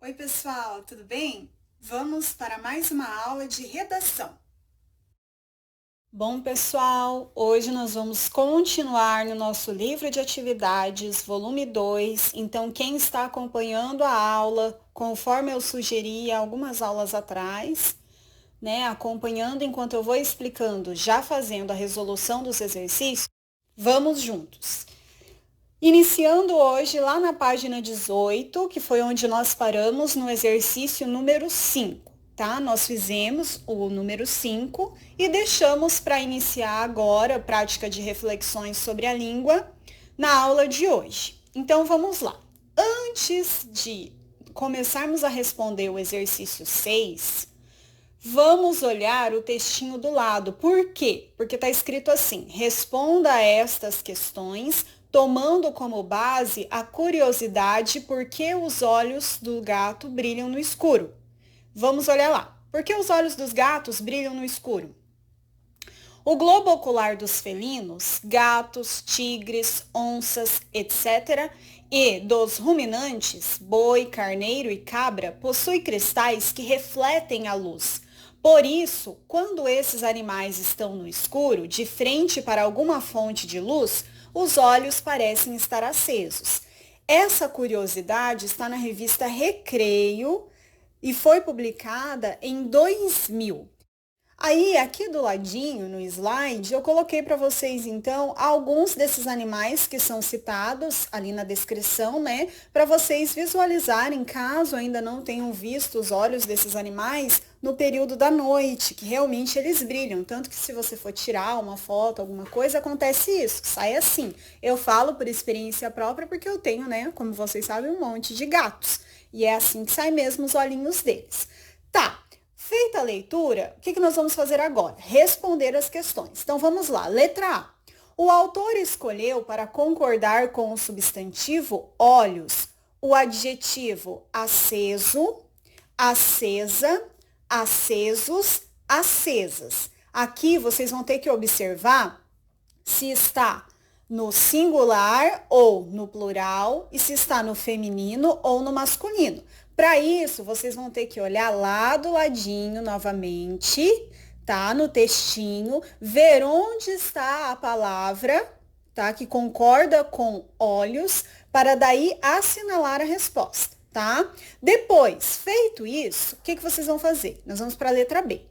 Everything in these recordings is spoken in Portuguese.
Oi, pessoal, tudo bem? Vamos para mais uma aula de redação. Bom, pessoal, hoje nós vamos continuar no nosso livro de atividades, volume 2. Então, quem está acompanhando a aula, conforme eu sugeri algumas aulas atrás, acompanhando enquanto eu vou explicando, já fazendo a resolução dos exercícios, vamos juntos. Iniciando hoje lá na página 18, que foi onde nós paramos no exercício número 5, tá? Nós fizemos o número 5 e deixamos para iniciar agora a prática de reflexões sobre a língua na aula de hoje. Então vamos lá. Antes de começarmos a responder o exercício 6, vamos olhar o textinho do lado. Por quê? Porque está escrito assim: responda a estas questões tomando como base a curiosidade por que os olhos do gato brilham no escuro. Vamos olhar lá. Por que os olhos dos gatos brilham no escuro? O globo ocular dos felinos, gatos, tigres, onças, etc., e dos ruminantes, boi, carneiro e cabra, possui cristais que refletem a luz. Por isso, quando esses animais estão no escuro, de frente para alguma fonte de luz, os olhos parecem estar acesos. Essa curiosidade está na revista Recreio e foi publicada em 2000. Aí, aqui do ladinho, no slide, eu coloquei para vocês, então, alguns desses animais que são citados ali na descrição, né? Para vocês visualizarem, caso ainda não tenham visto os olhos desses animais, no período da noite, que realmente eles brilham. Tanto que se você for tirar uma foto, alguma coisa, acontece isso, sai assim. Eu falo por experiência própria porque eu tenho, né, como vocês sabem, um monte de gatos. E é assim que sai mesmo os olhinhos deles. Tá. Feita a leitura, o que nós vamos fazer agora? Responder as questões. Então vamos lá. Letra A. O autor escolheu para concordar com o substantivo olhos o adjetivo aceso, acesa, acesos, acesas. Aqui vocês vão ter que observar se está no singular ou no plural e se está no feminino ou no masculino. Para isso, vocês vão ter que olhar lá do ladinho novamente, tá? No textinho, ver onde está a palavra, tá? Que concorda com olhos, para daí assinalar a resposta, tá? Depois, feito isso, o que vocês vão fazer? Nós vamos para a letra B.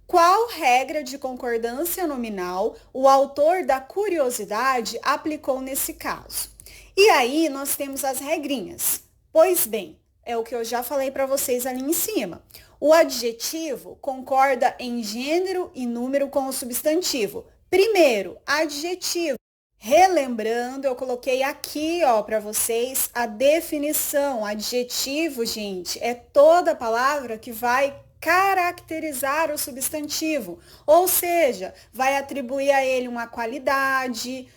Qual regra de concordância nominal o autor da curiosidade aplicou nesse caso? E aí nós temos as regrinhas. Pois bem, é o que eu já falei para vocês ali em cima. O adjetivo concorda em gênero e número com o substantivo. Primeiro, adjetivo. Relembrando, eu coloquei aqui, ó, para vocês a definição. Adjetivo, gente, é toda palavra que vai caracterizar o substantivo, ou seja, vai atribuir a ele uma qualidade,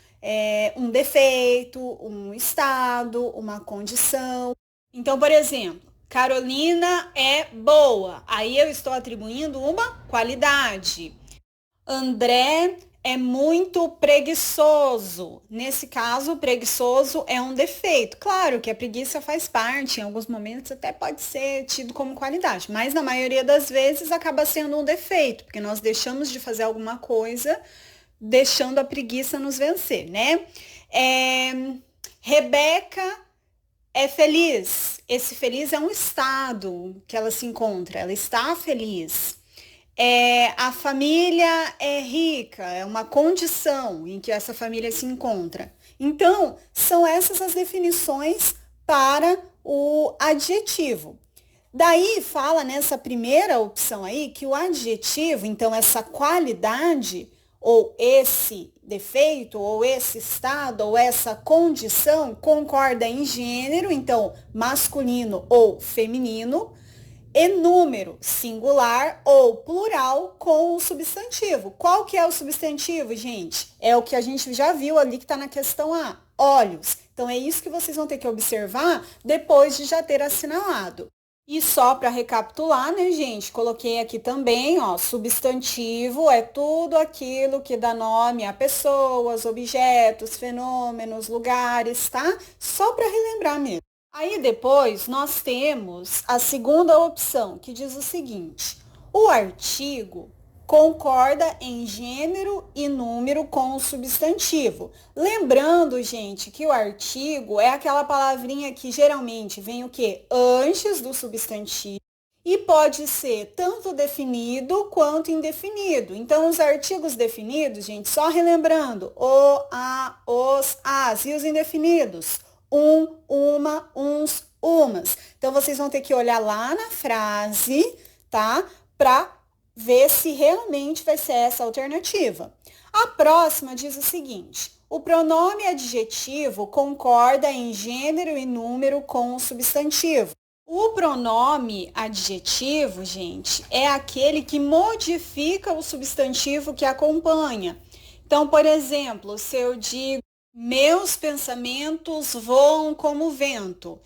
um defeito, um estado, uma condição. Então, por exemplo, Carolina é boa, aí eu estou atribuindo uma qualidade. André é muito preguiçoso. Nesse caso, preguiçoso é um defeito. Claro que a preguiça faz parte, em alguns momentos até pode ser tido como qualidade, mas na maioria das vezes acaba sendo um defeito, porque nós deixamos de fazer alguma coisa, deixando a preguiça nos vencer, né? Rebeca é feliz. Esse feliz é um estado que ela se encontra, ela está feliz. A família é rica, é uma condição em que essa família se encontra. Então, são essas as definições para o adjetivo. Daí fala nessa primeira opção aí que o adjetivo, então essa qualidade, ou esse defeito, ou esse estado, ou essa condição, concorda em gênero, então masculino ou feminino, e número, singular ou plural com o substantivo. Qual que é o substantivo, gente? É o que a gente já viu ali que está na questão A, olhos. Então, é isso que vocês vão ter que observar depois de já ter assinalado. E só para recapitular, né, gente? Coloquei aqui também, ó, substantivo é tudo aquilo que dá nome a pessoas, objetos, fenômenos, lugares, tá? Só para relembrar mesmo. Aí depois nós temos a segunda opção, que diz o seguinte: o artigo concorda em gênero e número com o substantivo. Lembrando, gente, que o artigo é aquela palavrinha que geralmente vem o quê? Antes do substantivo. E pode ser tanto definido quanto indefinido. Então, os artigos definidos, gente, só relembrando, o, a, os, as. E os indefinidos? Uma, uns, umas. Então, vocês vão ter que olhar lá na frase, tá? Para ver se realmente vai ser essa alternativa. A próxima diz o seguinte: o pronome adjetivo concorda em gênero e número com o substantivo. O pronome adjetivo, gente, é aquele que modifica o substantivo que acompanha. Então, por exemplo, se eu digo meus pensamentos voam como vento,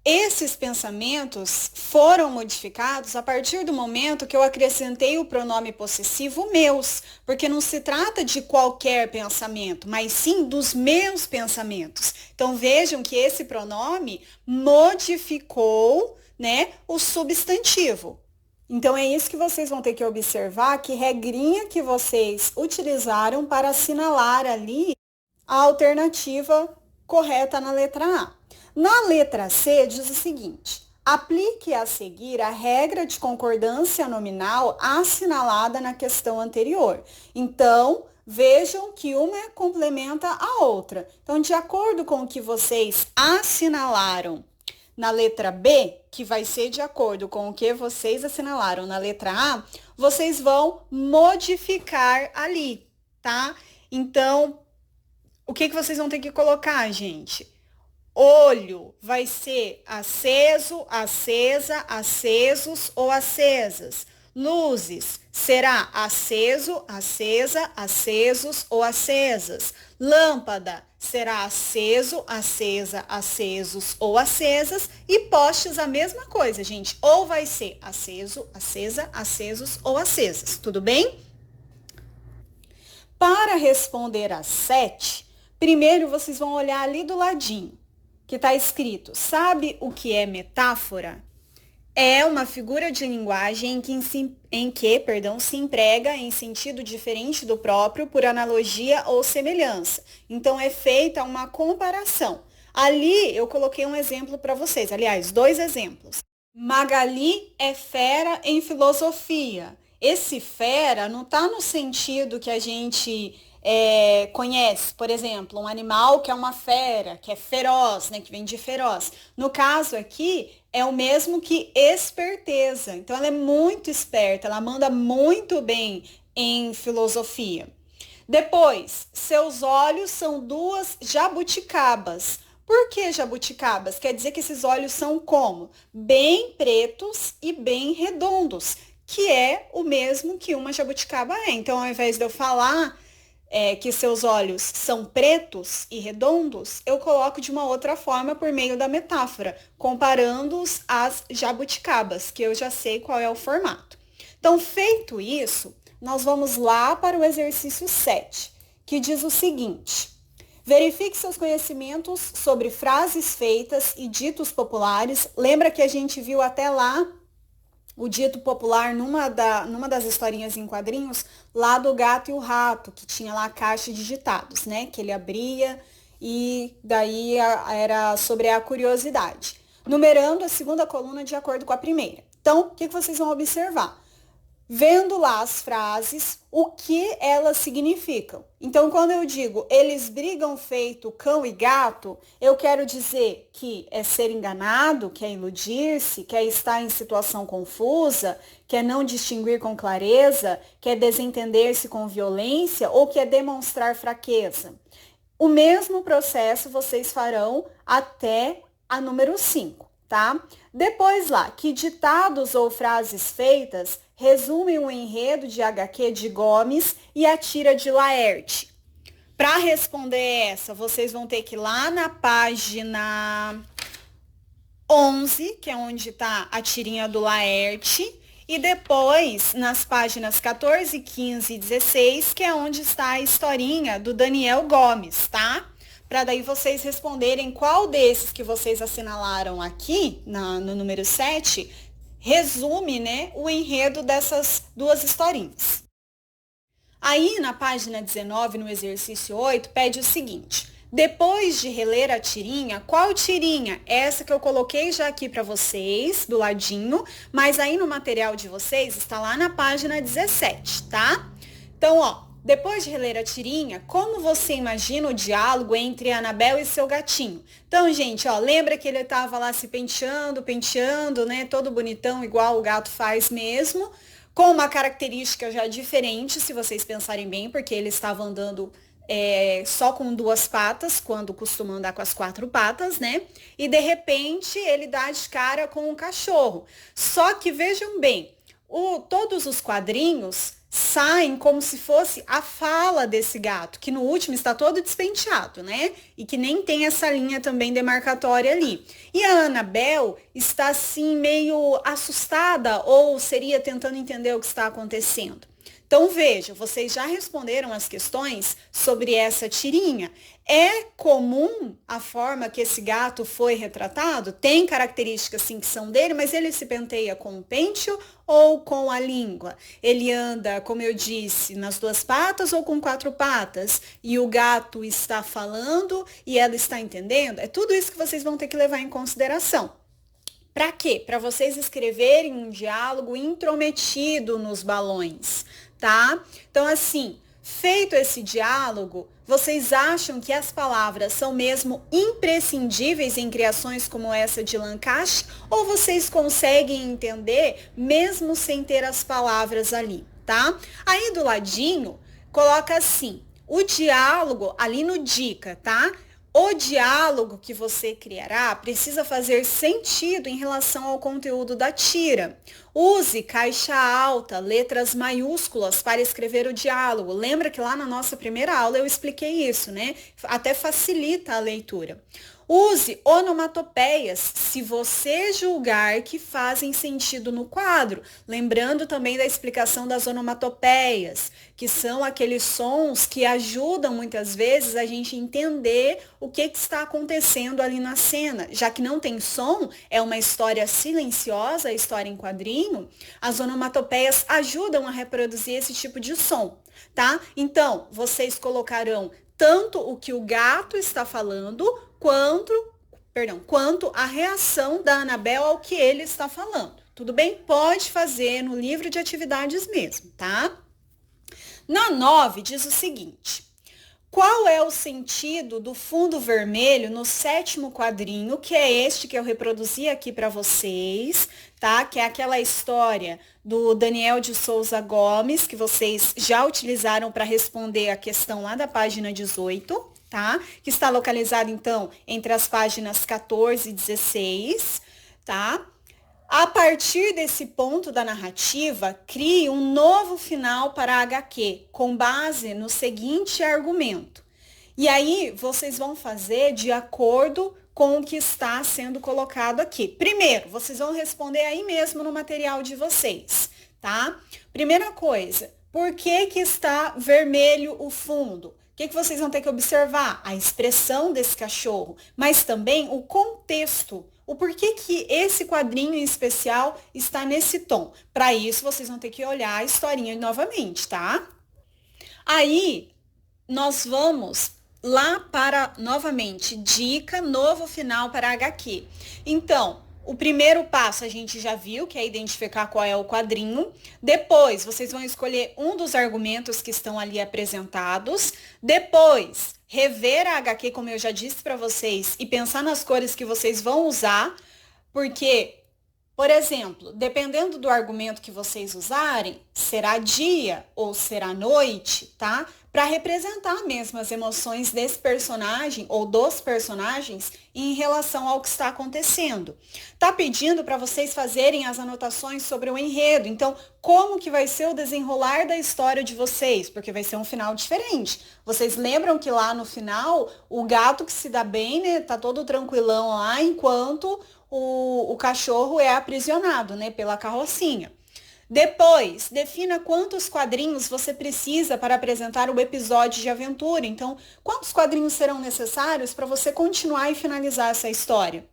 esses pensamentos foram modificados a partir do momento que eu acrescentei o pronome possessivo meus, porque não se trata de qualquer pensamento, mas sim dos meus pensamentos. Então vejam que esse pronome modificou, né, o substantivo. Então é isso que vocês vão ter que observar, que regrinha que vocês utilizaram para assinalar ali a alternativa correta na letra A. Na letra C, diz o seguinte: aplique a seguir a regra de concordância nominal assinalada na questão anterior. Então, vejam que uma complementa a outra. Então, de acordo com o que vocês assinalaram na letra B, que vai ser de acordo com o que vocês assinalaram na letra A, vocês vão modificar ali, tá? Então, o que vocês vão ter que colocar, gente? Olho vai ser aceso, acesa, acesos ou acesas. Luzes será aceso, acesa, acesos ou acesas. Lâmpada será aceso, acesa, acesos ou acesas. E postes a mesma coisa, gente. Ou vai ser aceso, acesa, acesos ou acesas. Tudo bem? Para responder às 7, primeiro vocês vão olhar ali do ladinho, que está escrito: sabe o que é metáfora? É uma figura de linguagem em que se emprega em sentido diferente do próprio por analogia ou semelhança. Então, é feita uma comparação. Ali, eu coloquei um exemplo para vocês. Aliás, 2 exemplos. Magali é fera em filosofia. Esse fera não está no sentido que a gente conhece, por exemplo, um animal que é uma fera, que é feroz, né, que vem de feroz. No caso aqui, é o mesmo que esperteza. Então, ela é muito esperta, ela manda muito bem em filosofia. Depois, seus olhos são 2 jabuticabas. Por que jabuticabas? Quer dizer que esses olhos são como? Bem pretos e bem redondos, que é o mesmo que uma jabuticaba é. Então, ao invés de eu falar que seus olhos são pretos e redondos, eu coloco de uma outra forma por meio da metáfora, comparando-os às jabuticabas, que eu já sei qual é o formato. Então, feito isso, nós vamos lá para o exercício 7, que diz o seguinte: verifique seus conhecimentos sobre frases feitas e ditos populares. Lembra que a gente viu até lá o dito popular numa das historinhas em quadrinhos, lá do Gato e o Rato, que tinha lá a caixa de ditados, né? Que ele abria e daí era sobre a curiosidade. Numerando a segunda coluna de acordo com a primeira. Então, o que vocês vão observar? Vendo lá as frases, o que elas significam. Então, quando eu digo eles brigam feito cão e gato, eu quero dizer que é ser enganado, que é iludir-se, que é estar em situação confusa, que é não distinguir com clareza, que é desentender-se com violência ou que é demonstrar fraqueza. O mesmo processo vocês farão até a número 5, tá? Depois lá, que ditados ou frases feitas resumem o enredo de HQ de Gomes e a tira de Laerte. Para responder essa, vocês vão ter que ir lá na página 11, que é onde está a tirinha do Laerte, e depois nas páginas 14, 15 e 16, que é onde está a historinha do Daniel Gomes, tá? para daí vocês responderem qual desses que vocês assinalaram aqui no número 7 resume, né, o enredo dessas duas historinhas. Aí, na página 19, no exercício 8, pede o seguinte: depois de reler a tirinha, qual tirinha? Essa que eu coloquei já aqui para vocês, do ladinho, mas aí no material de vocês está lá na página 17, tá? Então, ó, depois de reler a tirinha, como você imagina o diálogo entre a Anabel e seu gatinho? Então, gente, ó, lembra que ele estava lá se penteando, né? Todo bonitão, igual o gato faz mesmo, com uma característica já diferente, se vocês pensarem bem, porque ele estava andando só com duas patas, quando costuma andar com as quatro patas, né? E de repente ele dá de cara com um cachorro. Só que vejam bem, todos os quadrinhos saem como se fosse a fala desse gato, que no último está todo despenteado, né? E que nem tem essa linha também demarcatória ali. E a Anabel está assim meio assustada, ou seria tentando entender o que está acontecendo. Então veja, vocês já responderam as questões sobre essa tirinha. É comum a forma que esse gato foi retratado? Tem características sim que são dele, mas ele se penteia com o pêntil ou com a língua? Ele anda, como eu disse, nas duas patas ou com quatro patas? E o gato está falando e ela está entendendo? É tudo isso que vocês vão ter que levar em consideração. Para quê? Para vocês escreverem um diálogo intrometido nos balões, tá? Então, assim, feito esse diálogo, vocês acham que as palavras são mesmo imprescindíveis em criações como essa de Lancaster? Ou vocês conseguem entender mesmo sem ter as palavras ali, tá? Aí do ladinho, coloca assim, o diálogo ali no dica, tá? O diálogo que você criará precisa fazer sentido em relação ao conteúdo da tira. Use caixa alta, letras maiúsculas para escrever o diálogo. Lembra que lá na nossa primeira aula eu expliquei isso, né? Até facilita a leitura. Use onomatopeias se você julgar que fazem sentido no quadro. Lembrando também da explicação das onomatopeias, que são aqueles sons que ajudam muitas vezes a gente entender o que está acontecendo ali na cena. Já que não tem som, é uma história silenciosa, a história em quadrinho, as onomatopeias ajudam a reproduzir esse tipo de som, tá? Então, vocês colocarão tanto o que o gato está falando, quanto a reação da Anabel ao que ele está falando. Tudo bem? Pode fazer no livro de atividades mesmo, tá? Na 9 diz o seguinte: qual é o sentido do fundo vermelho no 7º quadrinho, que é este que eu reproduzi aqui para vocês, tá? Que é aquela história do Daniel de Souza Gomes, que vocês já utilizaram para responder a questão lá da página 18, tá? Que está localizado, então, entre as páginas 14 e 16, tá? A partir desse ponto da narrativa, crie um novo final para a HQ, com base no seguinte argumento. E aí, vocês vão fazer de acordo com o que está sendo colocado aqui. Primeiro, vocês vão responder aí mesmo no material de vocês, tá? Primeira coisa, por que que está vermelho o fundo? O que vocês vão ter que observar? A expressão desse cachorro, mas também o contexto. O porquê que esse quadrinho em especial está nesse tom. Para isso, vocês vão ter que olhar a historinha novamente, tá? Aí, nós vamos lá para, novamente, dica, novo final para HQ. Então, o primeiro passo a gente já viu, que é identificar qual é o quadrinho. Depois, vocês vão escolher um dos argumentos que estão ali apresentados. Depois, rever a HQ, como eu já disse para vocês, e pensar nas cores que vocês vão usar, porque, por exemplo, dependendo do argumento que vocês usarem, será dia ou será noite, tá? Para representar mesmo as emoções desse personagem ou dos personagens em relação ao que está acontecendo. Tá pedindo para vocês fazerem as anotações sobre o enredo. Então, como que vai ser o desenrolar da história de vocês? Porque vai ser um final diferente. Vocês lembram que lá no final, o gato que se dá bem, né, tá todo tranquilão lá, enquanto o cachorro é aprisionado, né, pela carrocinha. Depois, defina quantos quadrinhos você precisa para apresentar o episódio de aventura. Então, quantos quadrinhos serão necessários para você continuar e finalizar essa história?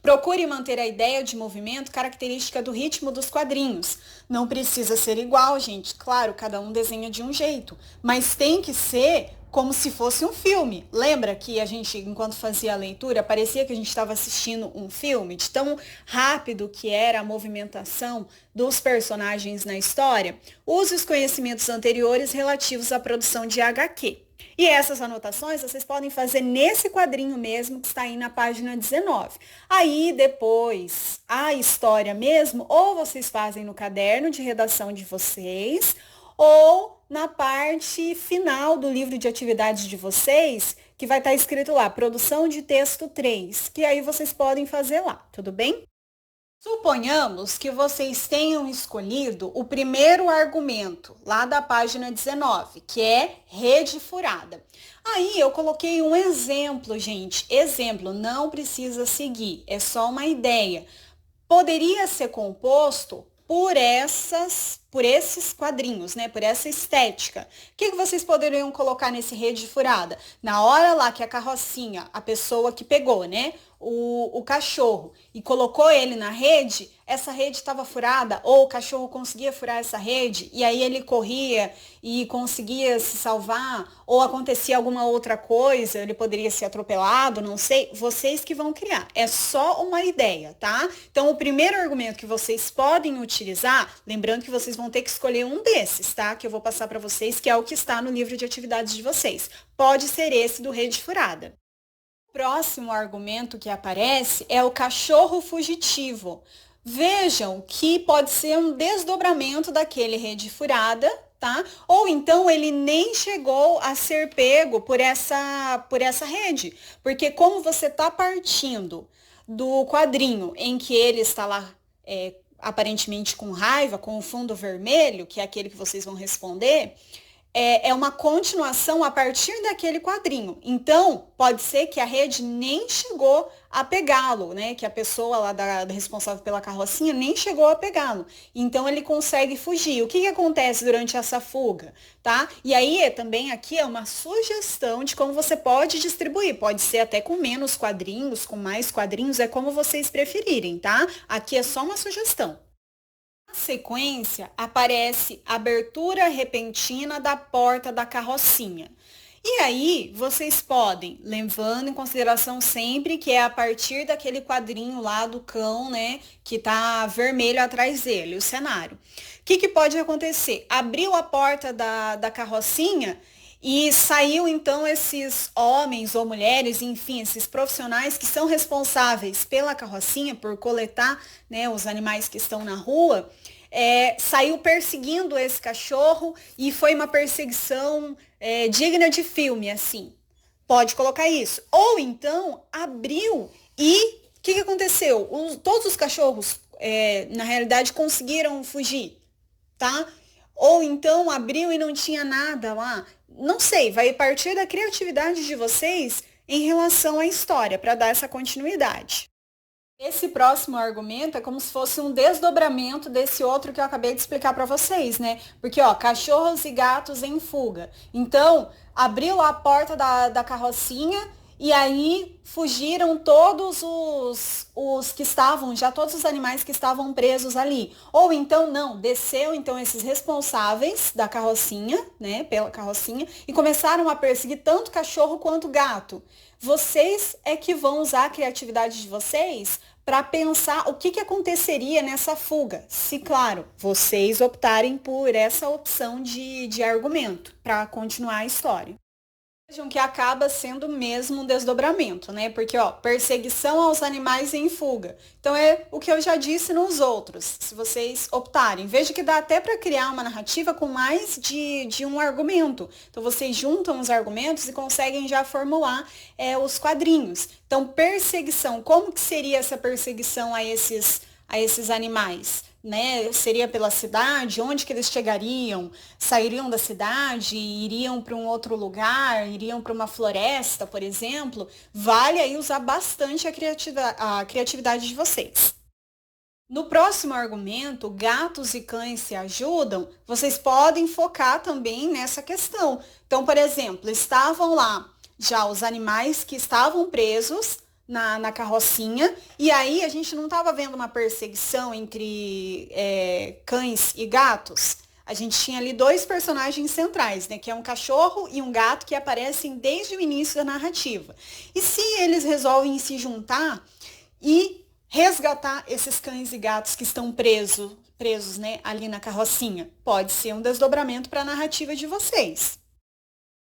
Procure manter a ideia de movimento característica do ritmo dos quadrinhos. Não precisa ser igual, gente. Claro, cada um desenha de um jeito, mas tem que ser como se fosse um filme. Lembra que a gente, enquanto fazia a leitura, parecia que a gente estava assistindo um filme, de tão rápido que era a movimentação dos personagens na história? Use os conhecimentos anteriores relativos à produção de HQ. E essas anotações vocês podem fazer nesse quadrinho mesmo que está aí na página 19. Aí depois, a história mesmo, ou vocês fazem no caderno de redação de vocês, ou na parte final do livro de atividades de vocês, que vai estar escrito lá, produção de texto 3, que aí vocês podem fazer lá, tudo bem? Suponhamos que vocês tenham escolhido o primeiro argumento, lá da página 19, que é rede furada. Aí eu coloquei um exemplo, gente. Exemplo, não precisa seguir, é só uma ideia. Poderia ser composto por esses quadrinhos, né? Por essa estética. O que vocês poderiam colocar nesse rede furada? Na hora lá que a carrocinha, a pessoa que pegou, né? O cachorro e colocou ele na rede, essa rede estava furada, ou o cachorro conseguia furar essa rede, e aí ele corria e conseguia se salvar, ou acontecia alguma outra coisa, ele poderia ser atropelado, não sei, vocês que vão criar. É só uma ideia, tá? Então, o primeiro argumento que vocês podem utilizar, lembrando que vocês vão ter que escolher um desses, tá? Que eu vou passar para vocês, que é o que está no livro de atividades de vocês. Pode ser esse do rede furada. O próximo argumento que aparece é o cachorro fugitivo. Vejam que pode ser um desdobramento daquele rede furada, tá? Ou então ele nem chegou a ser pego por essa rede. Porque como você está partindo do quadrinho em que ele está lá aparentemente com raiva, com o fundo vermelho, que é aquele que vocês vão responder, é uma continuação a partir daquele quadrinho. Então, pode ser que a rede nem chegou a pegá-lo, né? Que a pessoa lá da responsável pela carrocinha nem chegou a pegá-lo. Então, ele consegue fugir. O que acontece durante essa fuga, tá? E aí, também aqui é uma sugestão de como você pode distribuir. Pode ser até com menos quadrinhos, com mais quadrinhos, é como vocês preferirem, tá? Aqui é só uma sugestão. Na sequência, aparece abertura repentina da porta da carrocinha. E aí, vocês podem, levando em consideração sempre que é a partir daquele quadrinho lá do cão, né, que tá vermelho atrás dele, o cenário. O que pode acontecer? Abriu a porta da carrocinha e saiu então esses homens ou mulheres, enfim, esses profissionais que são responsáveis pela carrocinha, por coletar, né, os animais que estão na rua, saiu perseguindo esse cachorro e foi uma perseguição digna de filme, assim. Pode colocar isso. Ou então abriu e o que aconteceu? Todos os cachorros, na realidade, conseguiram fugir, tá? Ou então abriu e não tinha nada lá. Não sei, vai partir da criatividade de vocês em relação à história, para dar essa continuidade. Esse próximo argumento é como se fosse um desdobramento desse outro que eu acabei de explicar para vocês, né? Porque, ó, cachorros e gatos em fuga. Então, abriu a porta da carrocinha e aí fugiram todos os que estavam, já todos os animais que estavam presos ali. Ou então, não, desceu então esses responsáveis da carrocinha, né, pela carrocinha, e começaram a perseguir tanto cachorro quanto gato. Vocês é que vão usar a criatividade de vocês para pensar o que aconteceria nessa fuga. Se, claro, vocês optarem por essa opção de argumento para continuar a história. Vejam que acaba sendo mesmo um desdobramento, né? Porque, ó, perseguição aos animais em fuga. Então, é o que eu já disse nos outros, se vocês optarem. Veja que dá até para criar uma narrativa com mais de um argumento. Então, vocês juntam os argumentos e conseguem já formular os quadrinhos. Então, perseguição, como que seria essa perseguição a esses animais? Né? Seria pela cidade? Onde que eles chegariam? Sairiam da cidade? Iriam para um outro lugar? Iriam para uma floresta, por exemplo? Vale aí usar bastante a criatividade de vocês. No próximo argumento, gatos e cães se ajudam, vocês podem focar também nessa questão. Então, por exemplo, estavam lá já os animais que estavam presos na carrocinha, e aí a gente não estava vendo uma perseguição entre cães e gatos. A gente tinha ali dois personagens centrais, né? Que é um cachorro e um gato que aparecem desde o início da narrativa. E se eles resolvem se juntar e resgatar esses cães e gatos que estão presos, né, ali na carrocinha? Pode ser um desdobramento para a narrativa de vocês.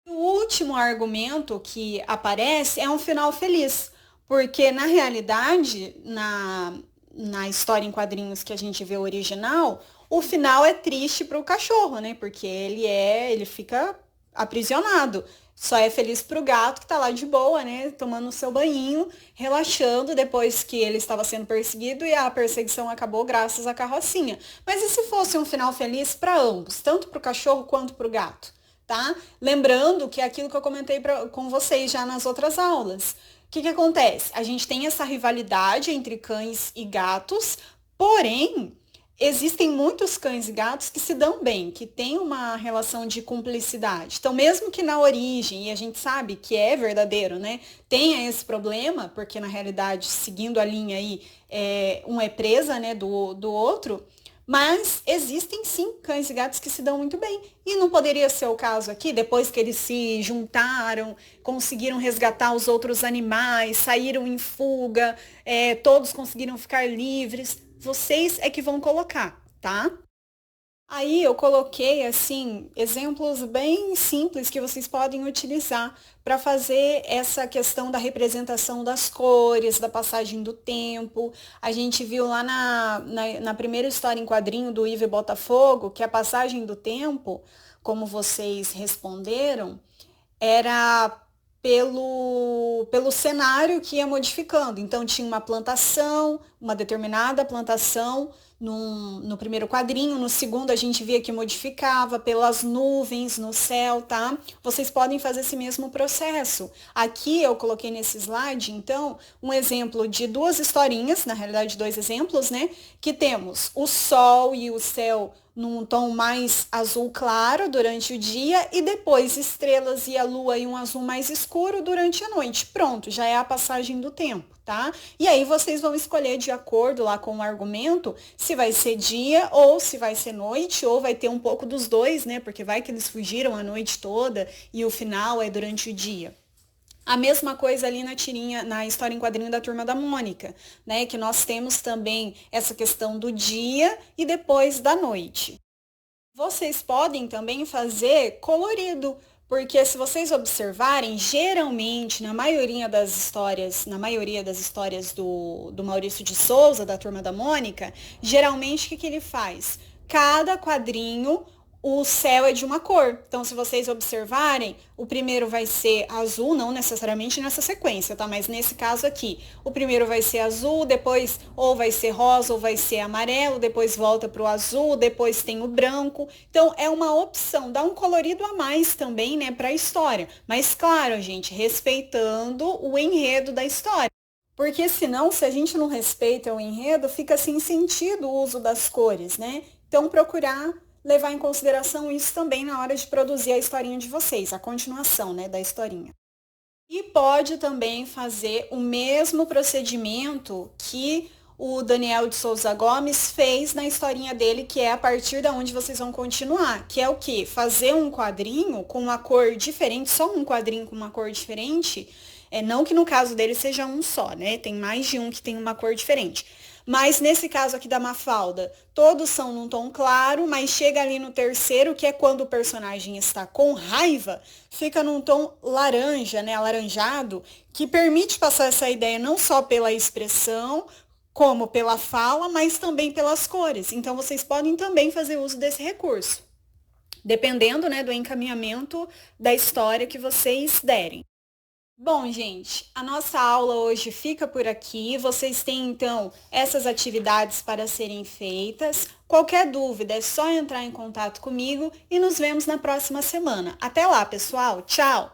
O último argumento que aparece é um final feliz, porque na realidade, na história em quadrinhos que a gente vê original, o final é triste para o cachorro, né? Porque ele fica aprisionado. Só é feliz para o gato que está lá de boa, né? Tomando o seu banhinho, relaxando depois que ele estava sendo perseguido e a perseguição acabou graças à carrocinha. Mas e se fosse um final feliz para ambos, tanto para o cachorro quanto para o gato? Tá? Lembrando que é aquilo que eu comentei com vocês já nas outras aulas. O que acontece? A gente tem essa rivalidade entre cães e gatos, porém, existem muitos cães e gatos que se dão bem, que têm uma relação de cumplicidade. Então, mesmo que na origem, e a gente sabe que é verdadeiro, né, tenha esse problema, porque na realidade, seguindo a linha aí, um é presa, né, do outro, mas existem sim cães e gatos que se dão muito bem. E não poderia ser o caso aqui, depois que eles se juntaram, conseguiram resgatar os outros animais, saíram em fuga, todos conseguiram ficar livres. Vocês é que vão colocar, tá? Aí eu coloquei assim exemplos bem simples que vocês podem utilizar para fazer essa questão da representação das cores, da passagem do tempo. A gente viu lá na primeira história em quadrinho do Ive Botafogo que a passagem do tempo, como vocês responderam, era pelo cenário que ia modificando. Então, tinha uma plantação, uma determinada plantação no primeiro quadrinho, no segundo a gente via que modificava pelas nuvens no céu, tá? Vocês podem fazer esse mesmo processo. Aqui eu coloquei nesse slide, então, um exemplo de duas historinhas, na realidade dois exemplos, né? Que temos o sol e o céu num tom mais azul claro durante o dia e depois estrelas e a lua em um azul mais escuro durante a noite. Pronto, já é a passagem do tempo, tá? E aí vocês vão escolher de acordo lá com o argumento se vai ser dia ou se vai ser noite ou vai ter um pouco dos dois, né? Porque vai que eles fugiram a noite toda e o final é durante o dia. A mesma coisa ali na história em quadrinho da Turma da Mônica, né? Que nós temos também essa questão do dia e depois da noite. Vocês podem também fazer colorido, porque se vocês observarem, geralmente, na maioria das histórias do Maurício de Souza, da Turma da Mônica, geralmente o que ele faz? Cada quadrinho o céu é de uma cor. Então, se vocês observarem, o primeiro vai ser azul, não necessariamente nessa sequência, tá? Mas nesse caso aqui, o primeiro vai ser azul, depois ou vai ser rosa ou vai ser amarelo, depois volta para o azul, depois tem o branco. Então, é uma opção, dá um colorido a mais também, né, para a história. Mas, claro, gente, respeitando o enredo da história. Porque senão, se a gente não respeita o enredo, fica sem sentido o uso das cores, né? Então, procurar levar em consideração isso também na hora de produzir a historinha de vocês, a continuação, né, da historinha. E pode também fazer o mesmo procedimento que o Daniel de Souza Gomes fez na historinha dele, que é a partir da onde vocês vão continuar, que é o quê? Fazer um quadrinho com uma cor diferente, só um quadrinho com uma cor diferente, não que no caso dele seja um só, né? Tem mais de um que tem uma cor diferente. Mas nesse caso aqui da Mafalda, todos são num tom claro, mas chega ali no terceiro, que é quando o personagem está com raiva, fica num tom laranja, né, alaranjado, que permite passar essa ideia não só pela expressão, como pela fala, mas também pelas cores. Então vocês podem também fazer uso desse recurso, dependendo, né, do encaminhamento da história que vocês derem. Bom, gente, a nossa aula hoje fica por aqui. Vocês têm, então, essas atividades para serem feitas. Qualquer dúvida é só entrar em contato comigo e nos vemos na próxima semana. Até lá, pessoal. Tchau!